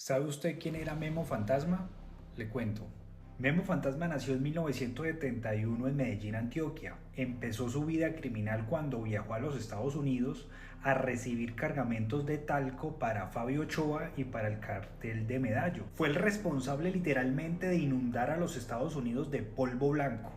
¿Sabe usted quién era Memo Fantasma? Le cuento. Memo Fantasma nació en 1971 en Medellín, Antioquia. Empezó su vida criminal cuando viajó a los Estados Unidos a recibir cargamentos de talco para Fabio Ochoa y para el cartel de Medallo. Fue el responsable literalmente de inundar a los Estados Unidos de polvo blanco.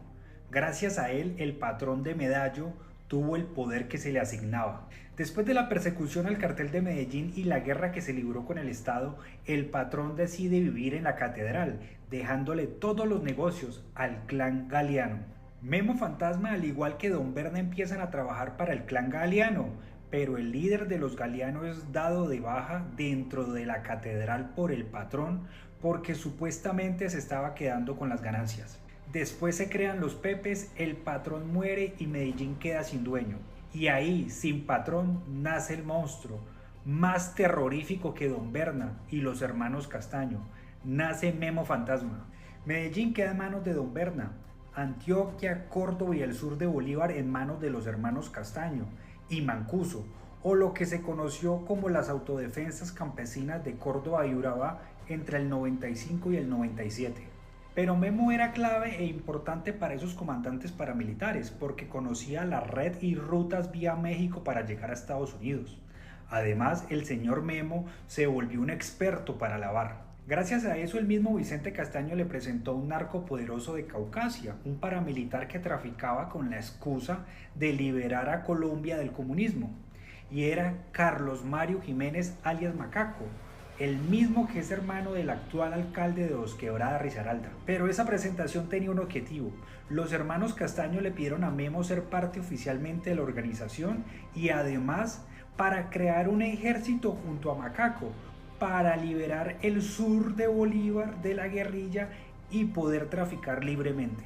Gracias a él, el patrón de Medallo tuvo el poder que se le asignaba. Después de la persecución al cartel de Medellín y la guerra que se libró con el Estado, el patrón decide vivir en la catedral, dejándole todos los negocios al clan Galeano. Memo Fantasma, al igual que Don Berna, empiezan a trabajar para el clan Galeano, pero el líder de los Galeano es dado de baja dentro de la catedral por el patrón porque supuestamente se estaba quedando con las ganancias. Después se crean los Pepes, el patrón muere y Medellín queda sin dueño. Y ahí, sin patrón, nace el monstruo, más terrorífico que Don Berna y los hermanos Castaño. Nace Memo Fantasma. Medellín queda en manos de Don Berna, Antioquia, Córdoba y el sur de Bolívar en manos de los hermanos Castaño y Mancuso, o lo que se conoció como las autodefensas campesinas de Córdoba y Urabá entre el 95 y el 97. Pero Memo era clave e importante para esos comandantes paramilitares porque conocía la red y rutas vía México para llegar a Estados Unidos. Además, el señor Memo se volvió un experto para lavar. Gracias a eso, el mismo Vicente Castaño le presentó un narco poderoso de Caucasia, un paramilitar que traficaba con la excusa de liberar a Colombia del comunismo. Y era Carlos Mario Jiménez alias Macaco, el mismo que es hermano del actual alcalde de Dos Quebradas, Risaralda. Pero esa presentación tenía un objetivo. Los hermanos Castaño le pidieron a Memo ser parte oficialmente de la organización y además para crear un ejército junto a Macaco para liberar el sur de Bolívar de la guerrilla y poder traficar libremente.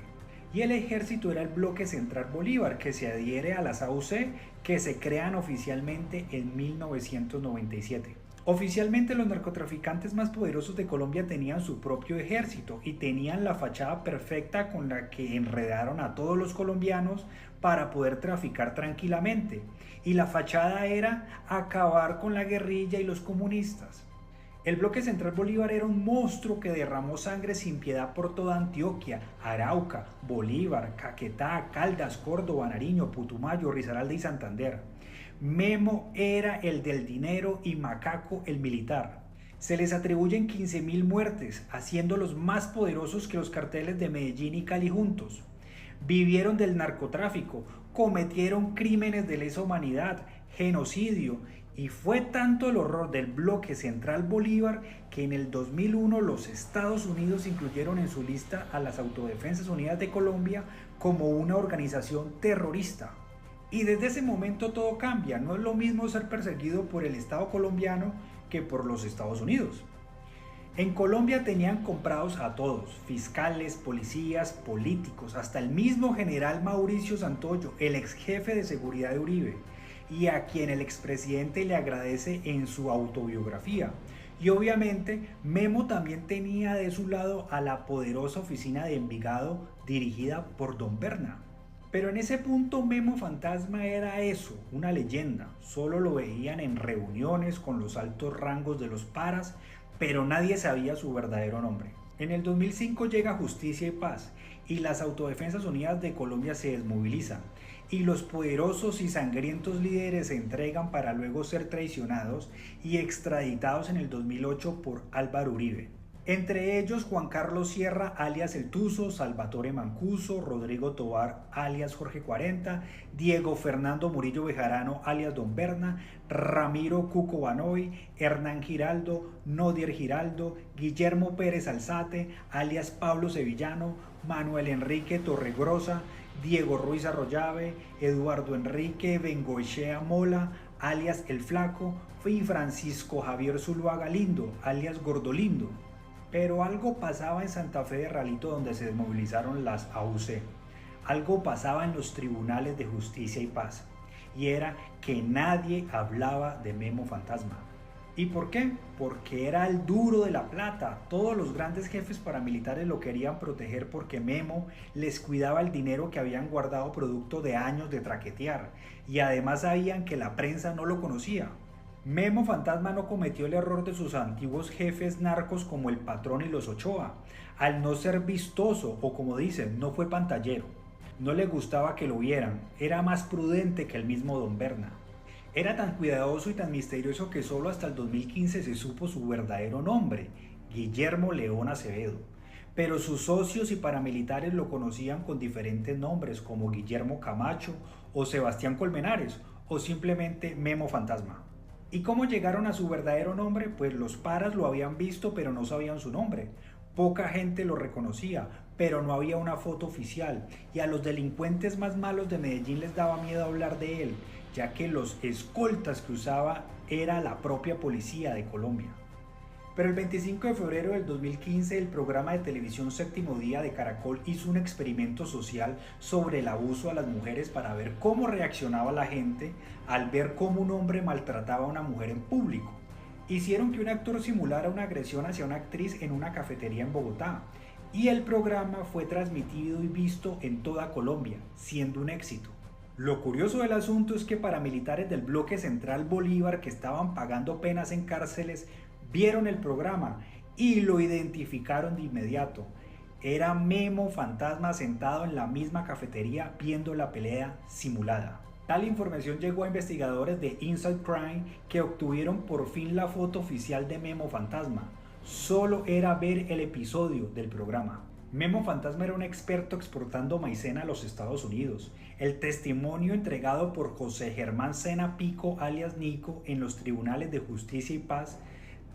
Y el ejército era el Bloque Central Bolívar, que se adhiere a las AUC que se crean oficialmente en 1997. Oficialmente los narcotraficantes más poderosos de Colombia tenían su propio ejército y tenían la fachada perfecta con la que enredaron a todos los colombianos para poder traficar tranquilamente. Y la fachada era acabar con la guerrilla y los comunistas. El Bloque Central Bolívar era un monstruo que derramó sangre sin piedad por toda Antioquia, Arauca, Bolívar, Caquetá, Caldas, Córdoba, Nariño, Putumayo, Risaralda y Santander. Memo era el del dinero y Macaco el militar. Se les atribuyen 15.000 muertes, haciéndolos más poderosos que los carteles de Medellín y Cali juntos. Vivieron del narcotráfico, cometieron crímenes de lesa humanidad, genocidio, y fue tanto el horror del Bloque Central Bolívar que en el 2001 los Estados Unidos incluyeron en su lista a las Autodefensas Unidas de Colombia como una organización terrorista. Y desde ese momento todo cambia, no es lo mismo ser perseguido por el Estado colombiano que por los Estados Unidos. En Colombia tenían comprados a todos, fiscales, policías, políticos, hasta el mismo general Mauricio Santoyo, el ex jefe de seguridad de Uribe, y a quien el expresidente le agradece en su autobiografía. Y obviamente Memo también tenía de su lado a la poderosa oficina de Envigado dirigida por Don Berna. Pero en ese punto Memo Fantasma era eso, una leyenda. Solo lo veían en reuniones con los altos rangos de los paras, pero nadie sabía su verdadero nombre. En el 2005 llega Justicia y Paz y las Autodefensas Unidas de Colombia se desmovilizan y los poderosos y sangrientos líderes se entregan para luego ser traicionados y extraditados en el 2008 por Álvaro Uribe. Entre ellos Juan Carlos Sierra alias El Tuzo, Salvatore Mancuso, Rodrigo Tovar alias Jorge 40, Diego Fernando Murillo Bejarano alias Don Berna, Ramiro Cuco Banoy, Hernán Giraldo, Nodier Giraldo, Guillermo Pérez Alzate alias Pablo Sevillano, Manuel Enrique Torregrosa, Diego Ruiz Arroyave, Eduardo Enrique Bengoechea Mola alias El Flaco y Francisco Javier Zuluaga Lindo alias Gordolindo. Pero algo pasaba en Santa Fe de Ralito donde se desmovilizaron las AUC. Algo pasaba en los tribunales de Justicia y Paz. Y era que nadie hablaba de Memo Fantasma. ¿Y por qué? Porque era el duro de la plata. Todos los grandes jefes paramilitares lo querían proteger porque Memo les cuidaba el dinero que habían guardado producto de años de traquetear. Y además sabían que la prensa no lo conocía. Memo Fantasma no cometió el error de sus antiguos jefes narcos como el Patrón y los Ochoa, al no ser vistoso o como dicen, no fue pantallero. No le gustaba que lo vieran, era más prudente que el mismo Don Berna. Era tan cuidadoso y tan misterioso que solo hasta el 2015 se supo su verdadero nombre, Guillermo León Acevedo. Pero sus socios y paramilitares lo conocían con diferentes nombres como Guillermo Camacho o Sebastián Colmenares o simplemente Memo Fantasma. ¿Y cómo llegaron a su verdadero nombre? Pues los paras lo habían visto pero no sabían su nombre. Poca gente lo reconocía, pero no había una foto oficial y a los delincuentes más malos de Medellín les daba miedo hablar de él, ya que los escoltas que usaba era la propia policía de Colombia. Pero el 25 de febrero del 2015 el programa de televisión Séptimo Día de Caracol hizo un experimento social sobre el abuso a las mujeres para ver cómo reaccionaba la gente al ver cómo un hombre maltrataba a una mujer en público. Hicieron que un actor simulara una agresión hacia una actriz en una cafetería en Bogotá y el programa fue transmitido y visto en toda Colombia, siendo un éxito. Lo curioso del asunto es que paramilitares del bloque central Bolívar que estaban pagando penas en cárceles vieron el programa y lo identificaron de inmediato. Era Memo Fantasma sentado en la misma cafetería viendo la pelea simulada. Tal información llegó a investigadores de Inside Crime que obtuvieron por fin la foto oficial de Memo Fantasma. Solo era ver el episodio del programa. Memo Fantasma era un experto exportando maicena a los Estados Unidos. El testimonio entregado por José Germán Sena Pico alias Nico en los tribunales de justicia y paz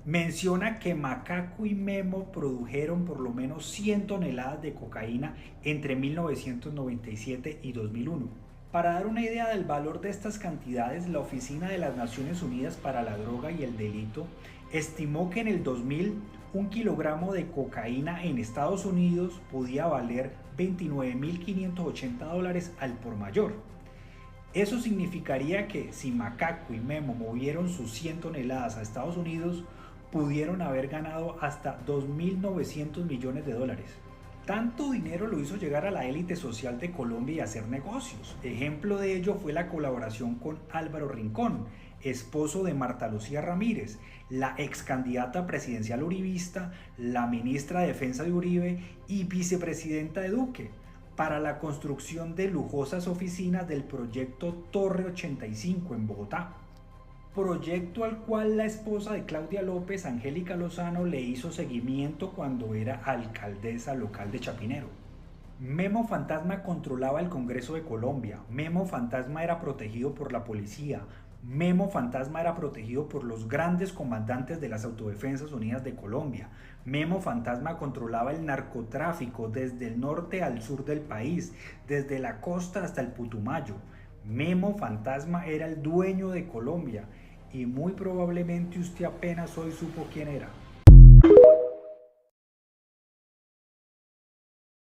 menciona que Macaco y Memo produjeron por lo menos 100 toneladas de cocaína entre 1997 y 2001. Para dar una idea del valor de estas cantidades, la Oficina de las Naciones Unidas para la Droga y el Delito estimó que en el 2000 un kilogramo de cocaína en Estados Unidos podía valer $29.580 al por mayor. Eso significaría que si Macaco y Memo movieron sus 100 toneladas a Estados Unidos, pudieron haber ganado hasta $2.900 millones. Tanto dinero lo hizo llegar a la élite social de Colombia y hacer negocios. Ejemplo de ello fue la colaboración con Álvaro Rincón, esposo de Marta Lucía Ramírez, la ex candidata presidencial uribista, la ministra de Defensa de Uribe y vicepresidenta de Duque, para la construcción de lujosas oficinas del proyecto Torre 85 en Bogotá. Proyecto al cual la esposa de Claudia López, Angélica Lozano, le hizo seguimiento cuando era alcaldesa local de Chapinero. Memo Fantasma controlaba el Congreso de Colombia, Memo Fantasma era protegido por la policía, Memo Fantasma era protegido por los grandes comandantes de las Autodefensas Unidas de Colombia, Memo Fantasma controlaba el narcotráfico desde el norte al sur del país, desde la costa hasta el Putumayo. Memo Fantasma era el dueño de Colombia y muy probablemente usted apenas hoy supo quién era.